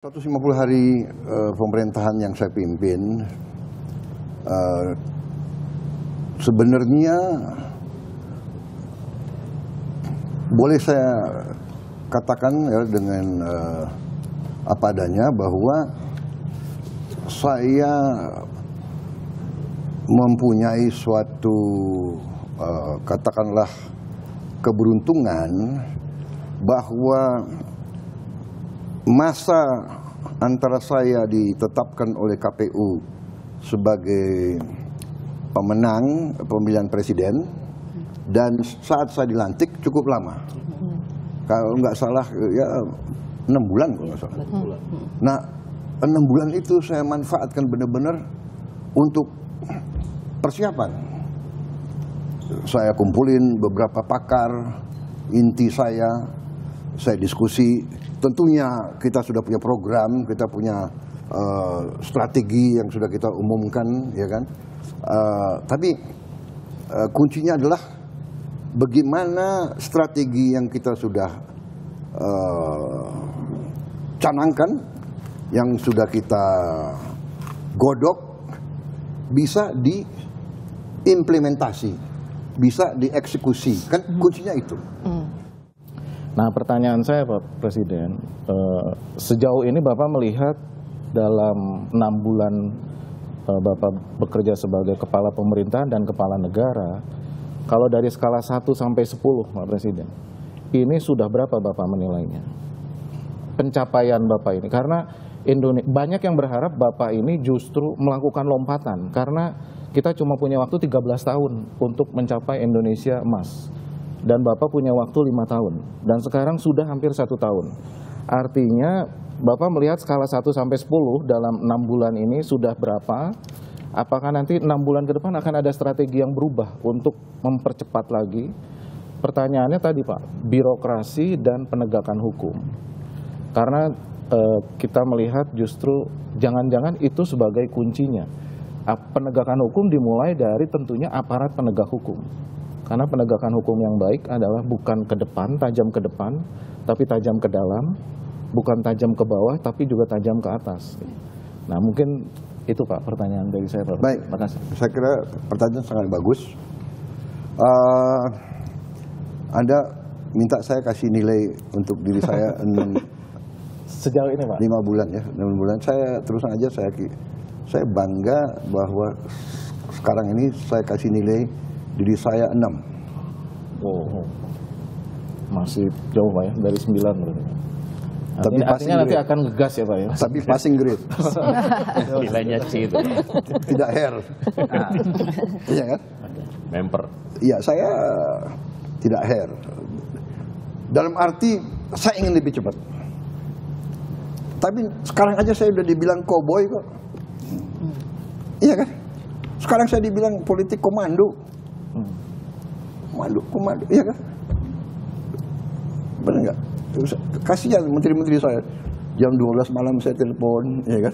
150 hari pemerintahan yang saya pimpin, sebenarnya boleh saya katakan ya, dengan apa adanya bahwa saya mempunyai suatu katakanlah keberuntungan bahwa masa antara saya ditetapkan oleh KPU sebagai pemenang pemilihan presiden dan saat saya dilantik cukup lama. Kalau nggak salah ya 6 bulan kalau nggak salah. Nah 6 bulan itu saya manfaatkan benar-benar untuk persiapan. Saya kumpulin beberapa pakar, inti saya diskusi. Tentunya kita sudah punya program, kita punya strategi yang sudah kita umumkan, ya kan. Tapi kuncinya adalah bagaimana strategi yang kita sudah canangkan, yang sudah kita godok, bisa diimplementasi, bisa dieksekusi. Kan kuncinya itu. Nah, pertanyaan saya Pak Presiden, sejauh ini Bapak melihat dalam 6 bulan Bapak bekerja sebagai kepala pemerintahan dan kepala negara, kalau dari skala 1 sampai 10 Pak Presiden, ini sudah berapa Bapak menilainya? Pencapaian Bapak ini, karena banyak yang berharap Bapak ini justru melakukan lompatan, karena kita cuma punya waktu 13 tahun untuk mencapai Indonesia emas. Dan Bapak punya waktu 5 tahun, dan sekarang sudah hampir 1 tahun. Artinya Bapak melihat skala 1 sampai 10 dalam 6 bulan ini sudah berapa? Apakah nanti 6 bulan ke depan akan ada strategi yang berubah untuk mempercepat lagi? Pertanyaannya tadi Pak, birokrasi dan penegakan hukum. Karena kita melihat justru jangan-jangan itu sebagai kuncinya. Penegakan hukum dimulai dari tentunya aparat penegak hukum. Karena penegakan hukum yang baik adalah bukan ke depan, tajam ke depan, tapi tajam ke dalam, bukan tajam ke bawah, tapi juga tajam ke atas. Nah, mungkin itu Pak pertanyaan dari saya Pak. Baik, terima kasih. Saya kira pertanyaan sangat bagus. Anda minta saya kasih nilai untuk diri saya sejauh ini Pak? 5 bulan ya, 6 bulan. Saya terus aja saya bangga bahwa sekarang ini saya kasih nilai diri saya 6. Oh, masih jauh Pak ya, dari 9 berarti. Tapi artinya nanti akan ngegas ya Pak ya? Tapi passing grade. Nilainya C itu. Tidak hair. Iya kan? Member. Iya, saya tidak hair. Dalam arti saya ingin lebih cepat. Tapi sekarang aja saya udah dibilang cowboy kok. Iya kan? Sekarang saya dibilang politik komando. Komando, iya kan? Benar nggak? Kasihan menteri-menteri saya. Jam 12 malam saya telepon, ya kan?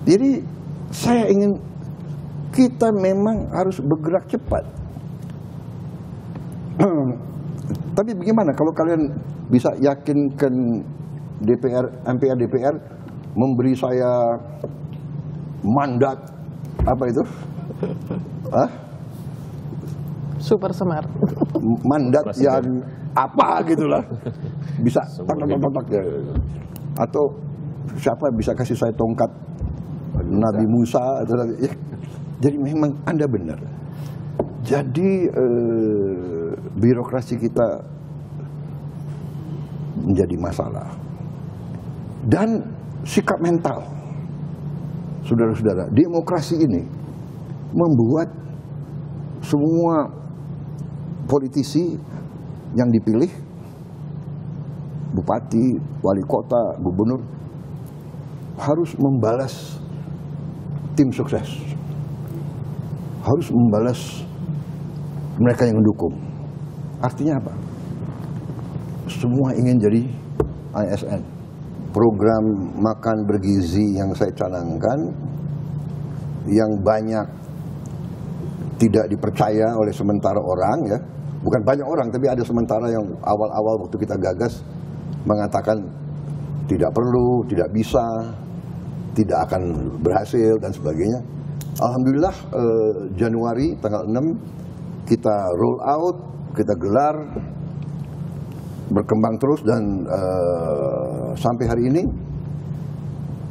Jadi saya ingin kita memang harus bergerak cepat. Tapi bagaimana kalau kalian bisa yakinkan MPR DPR memberi saya mandat apa itu? Super smart. Mandat yang apa gitulah, bisa tak ya. Atau siapa bisa kasih saya tongkat Nabi Musa atau ya. Jadi memang Anda benar. Jadi birokrasi kita menjadi masalah dan sikap mental, saudara-saudara. Demokrasi ini membuat semua politisi yang dipilih, bupati, wali kota, gubernur, harus membalas tim sukses, harus membalas mereka yang mendukung. Artinya apa? Semua ingin jadi ASN. Program makan bergizi yang saya canangkan, yang banyak tidak dipercaya oleh sementara orang ya, bukan banyak orang, tapi ada sementara yang awal-awal waktu kita gagas mengatakan tidak perlu, tidak bisa, tidak akan berhasil dan sebagainya. Alhamdulillah Januari tanggal 6 kita roll out, kita gelar, berkembang terus dan sampai hari ini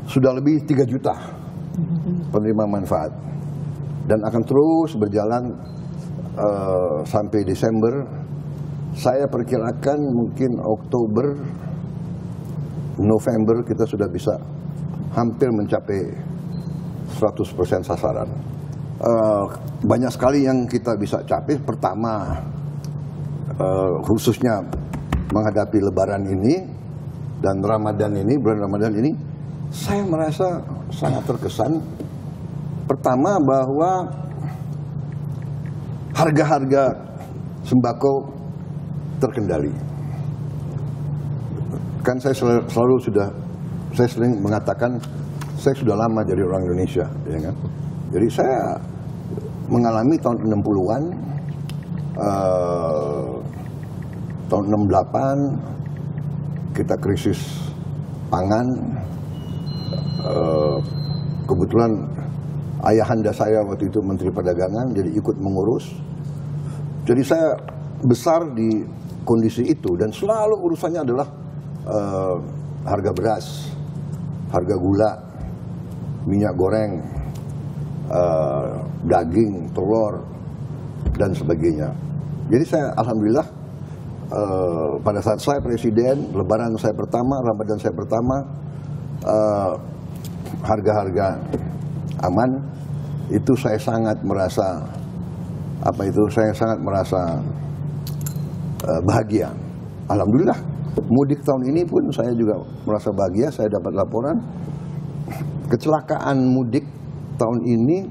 sudah lebih 3 juta penerima manfaat dan akan terus berjalan sampai Desember. Saya perkirakan mungkin Oktober, November kita sudah bisa hampir mencapai 100% sasaran. Banyak sekali yang kita bisa capai. Pertama, khususnya menghadapi Lebaran ini dan Ramadan ini, bulan Ramadan ini, saya merasa sangat terkesan. Pertama bahwa harga-harga sembako terkendali. Kan saya sering mengatakan saya sudah lama jadi orang Indonesia, ya kan? Jadi saya mengalami tahun 60-an, tahun 68 kita krisis pangan. Kebetulan ayahanda saya waktu itu Menteri Perdagangan, jadi ikut mengurus. Jadi saya besar di kondisi itu dan selalu urusannya adalah harga beras, harga gula, minyak goreng, daging, telur, dan sebagainya. Jadi saya alhamdulillah pada saat saya presiden, Lebaran saya pertama, Ramadan saya pertama, harga-harga aman. Itu saya sangat merasa saya sangat merasa bahagia. Alhamdulillah. Mudik tahun ini pun saya juga merasa bahagia. Saya dapat laporan kecelakaan mudik tahun ini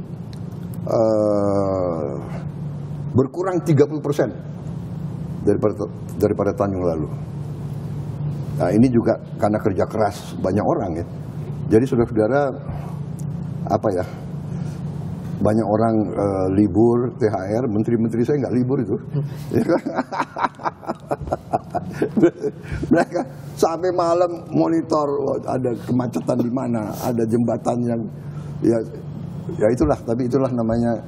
berkurang 30% daripada tahun yang lalu. Nah, ini juga karena kerja keras banyak orang ya. Jadi saudara-saudara, banyak orang libur, THR, menteri-menteri saya nggak libur itu. Mereka sampai malam monitor ada kemacetan di mana, ada jembatan yang ya itulah, tapi itulah namanya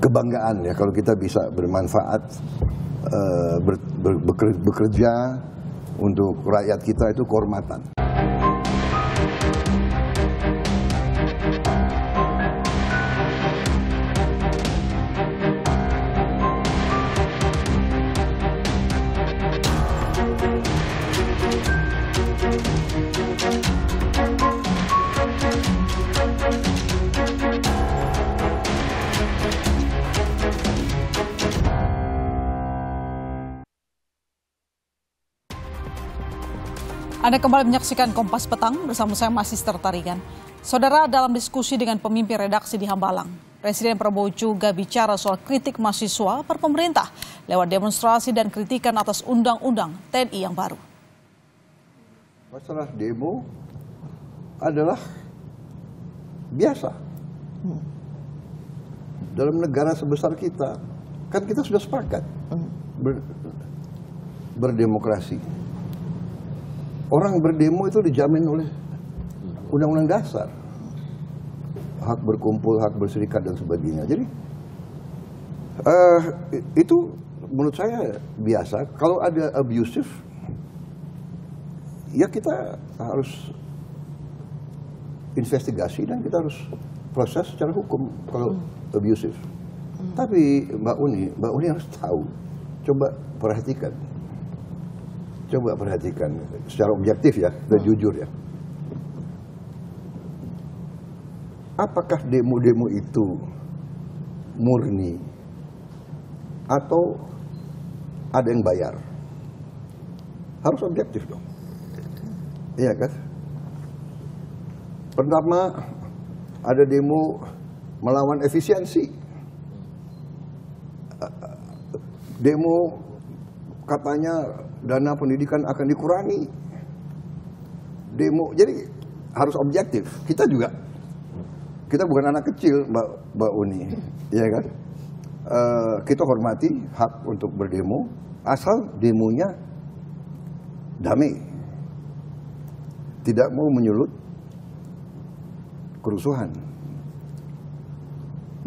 kebanggaan ya kalau kita bisa bermanfaat, bekerja untuk rakyat kita, itu kehormatan. Anda kembali menyaksikan Kompas Petang bersama saya Sister Tarigan. Saudara, dalam diskusi dengan pemimpin redaksi di Hambalang, Presiden Prabowo juga bicara soal kritik mahasiswa per pemerintah lewat demonstrasi dan kritikan atas undang-undang TNI yang baru. Masalah demo adalah biasa. Dalam negara sebesar kita, kan kita sudah sepakat berdemokrasi. Orang berdemo itu dijamin oleh Undang-Undang Dasar. Hak berkumpul, hak berserikat, dan sebagainya. Jadi, itu menurut saya biasa. Kalau ada abusive, ya kita harus investigasi dan kita harus proses secara hukum kalau abusive. Tapi Mbak Uni harus tahu. Coba perhatikan secara objektif ya, dan jujur ya. Apakah demo-demo itu murni atau ada yang bayar? Harus objektif dong. Iya kan? Pertama, ada demo melawan efisiensi. Demo katanya dana pendidikan akan dikurangi. Demo, jadi harus objektif. Kita bukan anak kecil, Mbak Uni, ya kan? kita hormati hak untuk berdemo, asal demonya damai, tidak mau menyulut kerusuhan.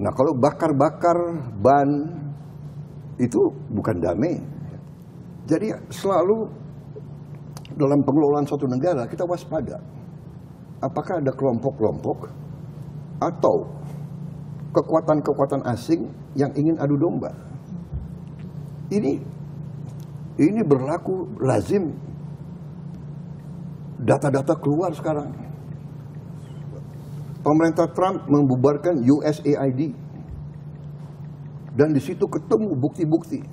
Nah, kalau bakar-bakar ban itu bukan damai. Jadi selalu dalam pengelolaan suatu negara kita waspada. Apakah ada kelompok-kelompok atau kekuatan-kekuatan asing yang ingin adu domba? Ini berlaku lazim. Data-data keluar sekarang. Pemerintah Trump membubarkan USAID. Dan di situ ketemu bukti-bukti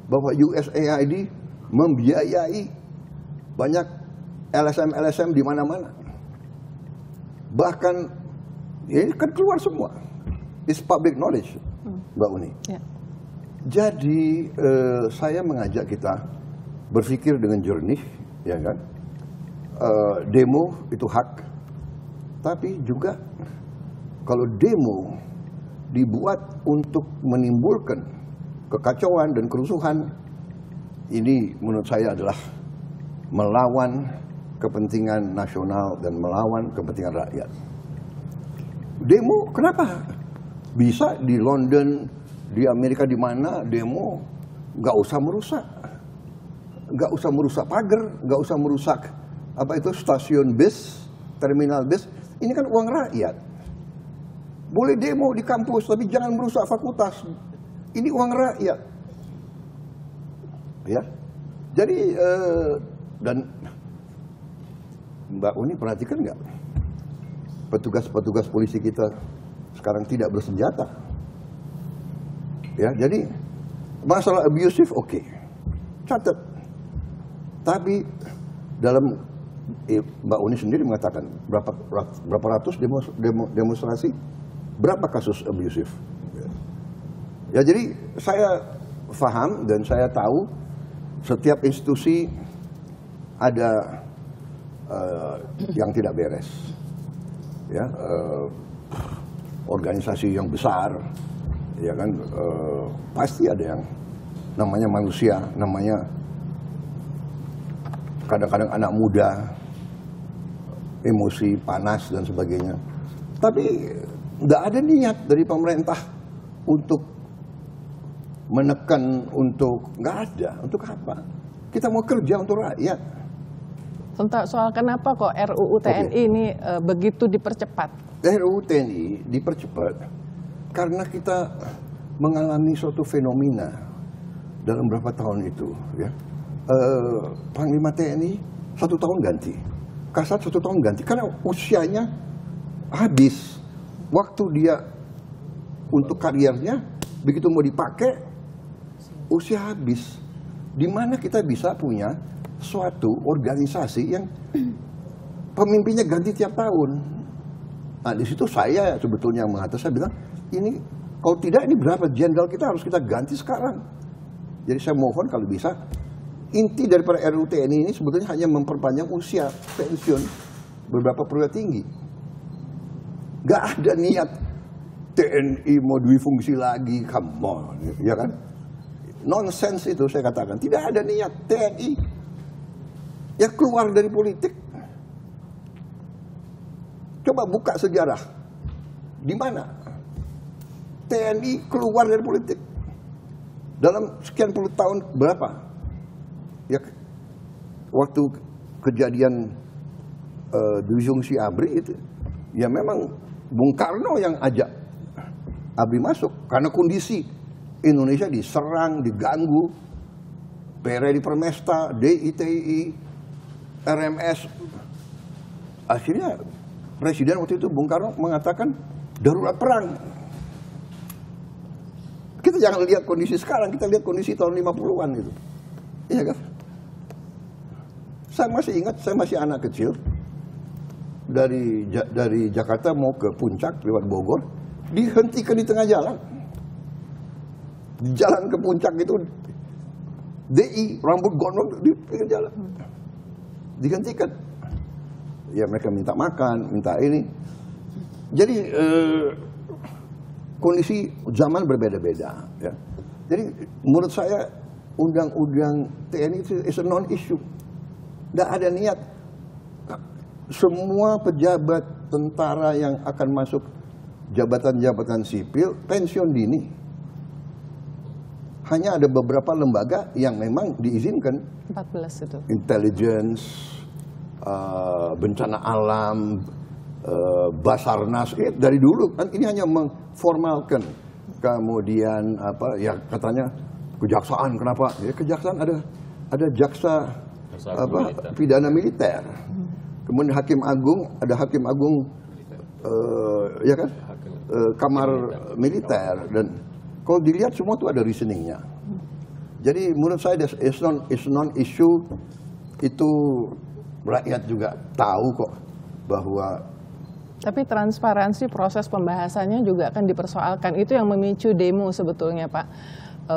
bahwa USAID membiayai banyak LSM-LSM di mana-mana. Bahkan ini kan keluar semua. It's public knowledge, Mbak Uni. Ya. Jadi saya mengajak kita berpikir dengan jernih, ya kan? Demo itu hak, tapi juga kalau demo dibuat untuk menimbulkan kekacauan dan kerusuhan, ini menurut saya adalah melawan kepentingan nasional dan melawan kepentingan rakyat. Demo kenapa? Bisa di London, di Amerika, di mana demo nggak usah merusak pagar, nggak usah merusak apa itu stasiun bis, terminal bis. Ini kan uang rakyat. Boleh demo di kampus, tapi jangan merusak fakultas. Ini uang rakyat. Ya, jadi dan Mbak Uni perhatikan nggak? Petugas-petugas polisi kita sekarang tidak bersenjata. Ya, jadi masalah abusive oke, catat. Tapi dalam Mbak Uni sendiri mengatakan berapa ratus demonstrasi, berapa kasus abusive. Ya, jadi saya paham dan saya tahu setiap institusi ada yang tidak beres. Ya, organisasi yang besar, ya kan, pasti ada yang namanya manusia, namanya kadang-kadang anak muda, emosi, panas dan sebagainya. Tapi nggak ada niat dari pemerintah untuk menekan, untuk nggak ada. Untuk apa? Kita mau kerja untuk rakyat. Tentang soal kenapa kok RUU TNI ini begitu dipercepat? RUU TNI dipercepat karena kita mengalami suatu fenomena dalam beberapa tahun itu. Ya. Panglima TNI 1 tahun ganti, Kasat 1 tahun ganti, karena usianya habis. Waktu dia untuk kariernya, begitu mau dipakai, usia habis. Di mana kita bisa punya suatu organisasi yang pemimpinnya ganti tiap tahun. Nah, di situ saya sebetulnya mengatakan, saya bilang, ini kalau tidak ini berapa jenderal kita harus kita ganti sekarang. Jadi saya mohon kalau bisa, inti daripada RUU TNI ini sebetulnya hanya memperpanjang usia pensiun beberapa perwira tinggi. Gak ada niat TNI mau difungsi lagi, come on, ya kan? Nonsense itu saya katakan, tidak ada niat TNI ya keluar dari politik. Coba buka sejarah, di mana TNI keluar dari politik dalam sekian puluh tahun, berapa? Ya, waktu kejadian Divisi ABRI itu, ya memang Bung Karno yang ajak ABRI masuk karena kondisi Indonesia diserang, diganggu, PRI Permesta, DITI, RMS. Akhirnya Presiden waktu itu Bung Karno mengatakan darurat perang. Kita jangan lihat kondisi sekarang, kita lihat kondisi tahun 50-an gitu. Iya kan? Saya masih ingat, saya masih anak kecil, dari Jakarta mau ke Puncak lewat Bogor, dihentikan di tengah jalan. Di jalan ke Puncak itu DI rambut gondrong di pinggir jalan, dihentikan. Ya mereka minta makan, minta ini. Jadi kondisi zaman berbeda-beda. Ya. Jadi menurut saya undang-undang TNI itu is a non-issue. Tidak ada niat. Semua pejabat tentara yang akan masuk jabatan-jabatan sipil pensiun dini. Hanya ada beberapa lembaga yang memang diizinkan. 14 itu. Intelligence, bencana alam, Basarnas, dari dulu kan ini hanya mengformalkan. Kemudian apa ya katanya kejaksaan, kenapa? Ya kejaksaan ada jaksa pidana militer. Kemudian hakim agung, ada hakim agung ya kan? Kamar militer, dan kalau dilihat semua itu ada reasoningnya. Jadi menurut saya is non issue, itu rakyat juga tahu kok bahwa. Tapi transparansi proses pembahasannya juga akan dipersoalkan. Itu yang memicu demo sebetulnya, Pak.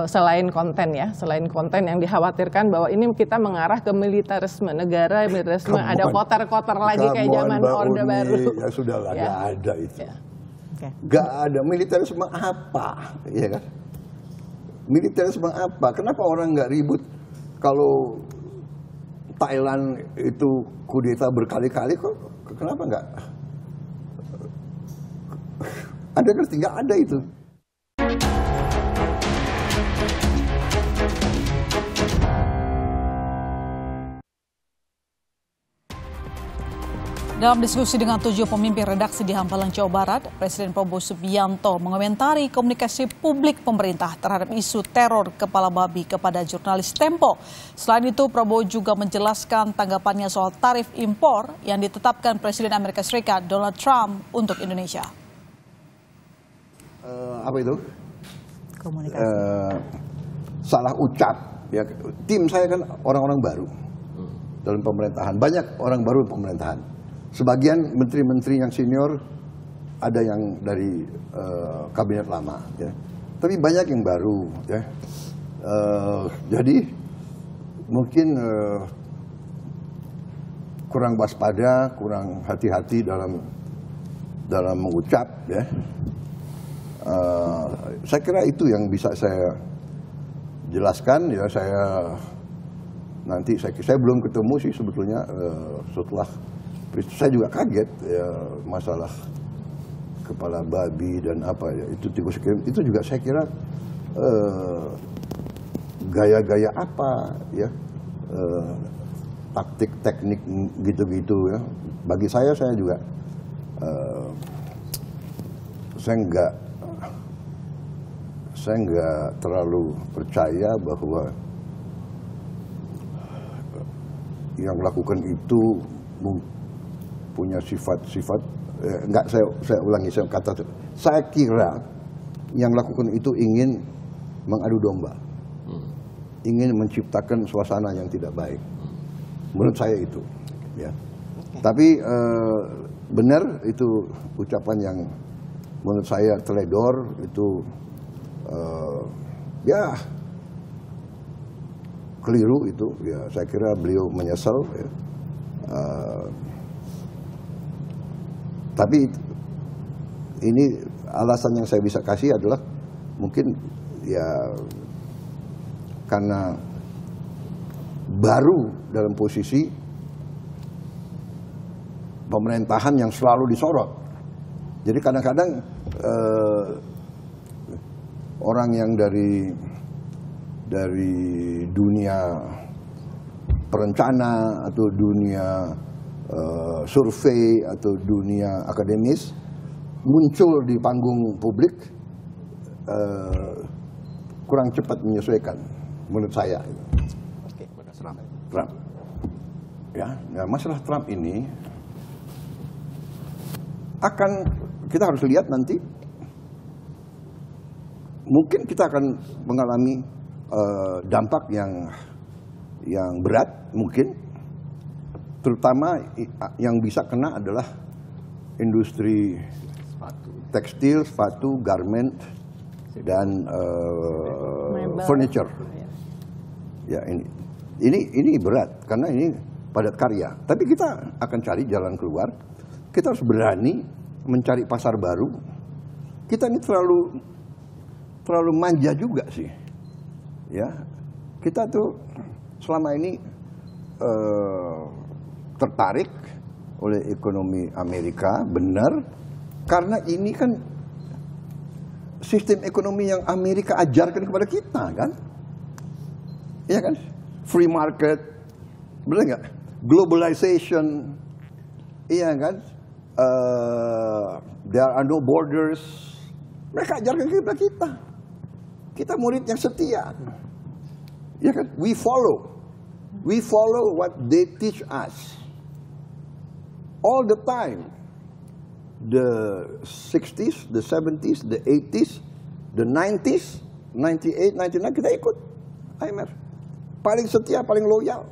Selain konten ya, selain konten yang dikhawatirkan bahwa ini kita mengarah ke militarisme negara, militarisme, ada kotor-kotor lagi kayak zaman Orde Baru. Ya sudahlah, ya. Gak ada itu. Ya. Okay. Gak ada militarisme apa, ya kan? Militarisme apa? Kenapa orang nggak ribut kalau Thailand itu kudeta berkali-kali kok? Kenapa nggak? Anda ngerti nggak ada itu? Dalam diskusi dengan 7 pemimpin redaksi di Hambalang, Jawa Barat, Presiden Prabowo Subianto mengomentari komunikasi publik pemerintah terhadap isu teror kepala babi kepada jurnalis Tempo. Selain itu, Prabowo juga menjelaskan tanggapannya soal tarif impor yang ditetapkan Presiden Amerika Serikat Donald Trump untuk Indonesia. Apa itu? Komunikasi. Salah ucap. Ya, tim saya kan orang-orang baru dalam pemerintahan. Banyak orang baru pemerintahan. Sebagian menteri-menteri yang senior ada yang dari kabinet lama, ya. Tapi banyak yang baru, ya. Jadi mungkin kurang waspada, kurang hati-hati dalam mengucap, ya. Saya kira itu yang bisa saya jelaskan, ya. Saya belum ketemu sih sebetulnya setelah. Saya juga kaget ya, masalah kepala babi dan apa ya, itu tikus kirim, itu juga saya kira gaya-gaya apa ya, taktik teknik gitu-gitu ya. Bagi saya juga saya nggak terlalu percaya bahwa yang melakukan itu punya sifat-sifat, saya ulangi, saya kira yang lakukan itu ingin mengadu domba, ingin menciptakan suasana yang tidak baik. Menurut saya itu, ya. Tapi benar itu ucapan yang menurut saya teledor, itu ya keliru itu, ya. Saya kira beliau menyesal, ya. Tapi ini alasan yang saya bisa kasih adalah mungkin ya karena baru dalam posisi pemerintahan yang selalu disorot. Jadi kadang-kadang orang yang dari dunia perencana atau dunia survei atau dunia akademis muncul di panggung publik kurang cepat menyesuaikan menurut saya. Trump. Ya, masalah Trump ini kita harus lihat nanti, mungkin kita akan mengalami dampak yang berat mungkin. Terutama yang bisa kena adalah industri tekstil, sepatu, garment, dan furniture. Ya, ini berat karena ini padat karya. Tapi kita akan cari jalan keluar. Kita harus berani mencari pasar baru. kita ini terlalu manja juga sih. Ya, kita tuh selama ini tertarik oleh ekonomi Amerika, benar, karena ini kan sistem ekonomi yang Amerika ajarkan kepada kita, kan? Iya kan? Free market, benar nggak? Globalization, iya kan? There are no borders. Mereka ajarkan kepada kita. Kita murid yang setia. Ya kan? We follow what they teach us. All the time. The 60s, the 70s, the 80s, the 90s, 98, 99 kita ikut IMF. Paling setia, paling loyal.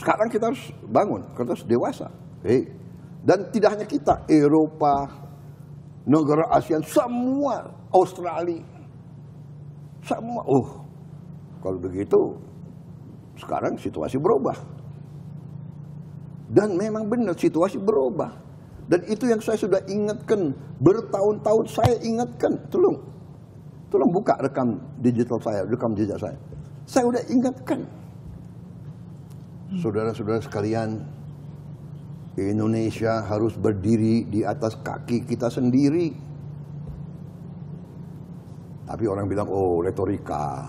Sekarang kita harus bangun, kita harus dewasa. Dan tidak hanya kita, Eropa, negara ASEAN, semua, Australia, semua. Kalau begitu, sekarang situasi berubah. Dan memang benar situasi berubah. Dan itu yang saya sudah ingatkan bertahun-tahun, saya ingatkan. Tolong buka rekam digital saya, rekam jejak saya. Saya sudah ingatkan. Saudara-saudara sekalian, Indonesia harus berdiri di atas kaki kita sendiri. Tapi orang bilang, oh retorika.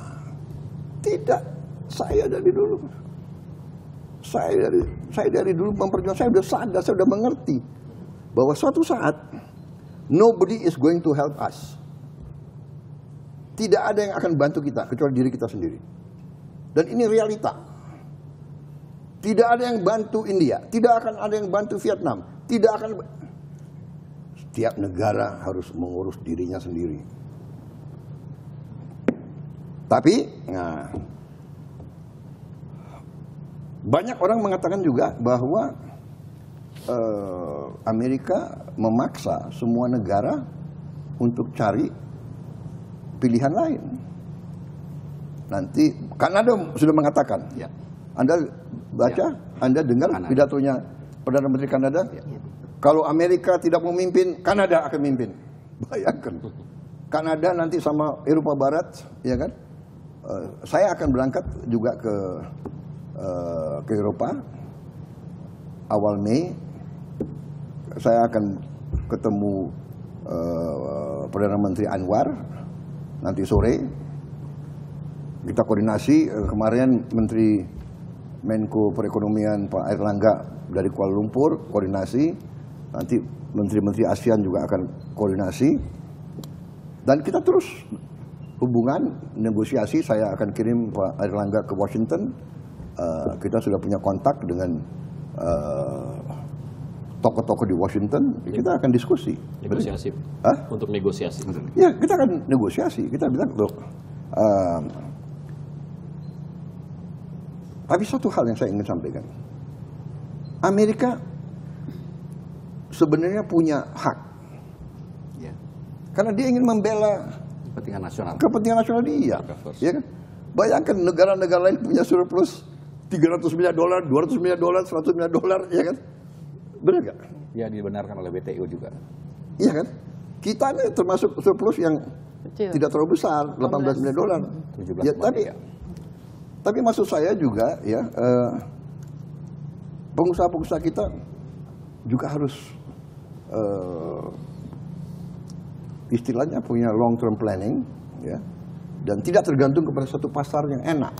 Tidak, saya dari dulu. Saya dari dulu memperjuangkan, saya sudah sadar, saya sudah mengerti bahwa suatu saat nobody is going to help us. Tidak ada yang akan bantu kita kecuali diri kita sendiri. Dan ini realita. Tidak ada yang bantu India, tidak akan ada yang bantu Vietnam, tidak akan. Setiap negara harus mengurus dirinya sendiri. Tapi, banyak orang mengatakan juga bahwa Amerika memaksa semua negara untuk cari pilihan lain. Nanti Kanada sudah mengatakan, ya. Anda baca, ya. Anda dengar pidatonya Perdana Menteri Kanada. Ya. Kalau Amerika tidak memimpin, Kanada akan memimpin. Bayangkan, Kanada nanti sama Eropa Barat, ya kan? Saya akan berangkat juga ke Eropa awal Mei. Saya akan ketemu Perdana Menteri Anwar nanti sore. Kita koordinasi. Kemarin Menteri Menko Perekonomian Pak Airlangga dari Kuala Lumpur koordinasi. Nanti menteri-menteri ASEAN juga akan koordinasi. Dan kita terus hubungan negosiasi. Saya akan kirim Pak Airlangga ke Washington. Kita sudah punya kontak dengan tokoh-tokoh di Washington. Kita akan diskusi. Negosiasi. Untuk negosiasi. Ya, kita akan negosiasi. Kita bilang, loh, tapi satu hal yang saya ingin sampaikan. Amerika sebenarnya punya hak. Ya. Karena dia ingin membela kepentingan nasional dia. Ya kan? Bayangkan negara-negara lain punya surplus $300 miliar, $200 miliar, $100 miliar, ya kan? Benar nggak? Ya, dibenarkan oleh WTO juga. Iya kan? Kita ini termasuk surplus yang kecil, tidak terlalu besar, $18 miliar. Ya, tapi maksud saya juga, ya, pengusaha-pengusaha kita juga harus istilahnya punya long term planning, ya, dan tidak tergantung kepada satu pasar yang enak.